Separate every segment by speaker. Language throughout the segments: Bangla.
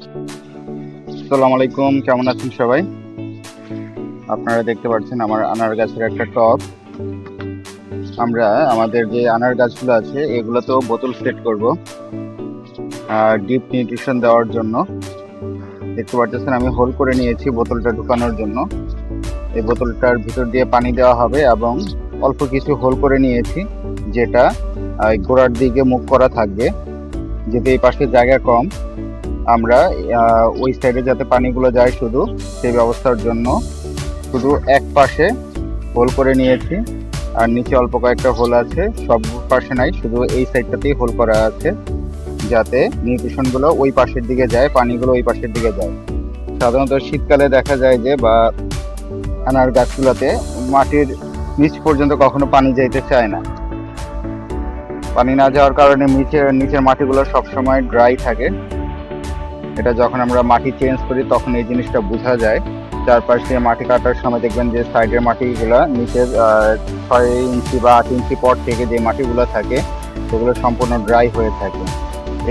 Speaker 1: আসসালামু আলাইকুম, কেমন আছেন সবাই? আপনারা দেখতে পাচ্ছেন আমার আনার গাছের একটা টব। আমরা আমাদের যে আনার গাছগুলো আছে এগুলোতেও বোতল সেট করব ডিপ নিউট্রিশন দেওয়ার জন্য। দেখতে পাচ্ছেন আমি হোল করে নিয়েছি বোতলটা ঢুকানোর জন্য। এই বোতলটার ভিতর দিয়ে পানি দেওয়া হবে এবং অল্প কিছু হোল করে নিয়েছি, যেটা গোড়ার দিকে মুখ করা থাকবে। যেহেতু এই পাশে জায়গা কম, আমরা ওই সাইডে যাতে পানিগুলো যায় শুধু সেই ব্যবস্থার জন্য শুধু এক পাশে হোল করে নিয়েছি। আর নিচে অল্প কয়েকটা হোল আছে, সব পাশে নাই, শুধু এই সাইডটাতেই হোল করা আছে, যাতে নিউট্রিশন গুলো ওই পাশের দিকে যায়, পানিগুলো ওই পাশের দিকে যায়। সাধারণত শীতকালে দেখা যায় যে আনার গাছগুলোতে মাটির নিচ পর্যন্ত কখনো পানি যাইতে চায় না। পানি না যাওয়ার কারণে নিচের মাটিগুলো সবসময় ড্রাই থাকে। এটা যখন আমরা মাটি চেঞ্জ করি তখন এই জিনিসটা বোঝা যায়। চারপাশে মাটি কাটার সময় দেখবেন যে সাইডের মাটিগুলো নিচের 6 ইঞ্চি বা 8 ইঞ্চি পর থেকে যে মাটিগুলো থাকে সেগুলো সম্পূর্ণ ড্রাই হয়ে থাকে।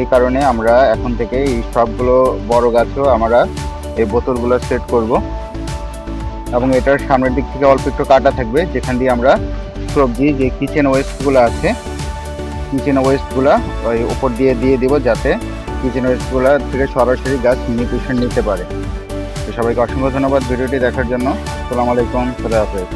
Speaker 1: এই কারণে আমরা এখন থেকে এই সবগুলো বড় গাছও আমরা এই বোতলগুলো সেট করব, এবং এটার সামনের দিক থেকে অল্প একটু কাটা থাকবে, যেখান দিয়ে আমরা সবজি যে কিচেন ওয়েস্টগুলো আছে কিচেন ওয়েস্টগুলো ওই উপর দিয়ে দিব, যাতে কিচেন ওয়েস্টগুলো থেকে সরাসরি গাছ নিউট্রিশন নিতে পারে। তো সবাইকে অসংখ্য ধন্যবাদ ভিডিওটি দেখার জন্য। আসসালামু আলাইকুম, খোদা হাফেজ।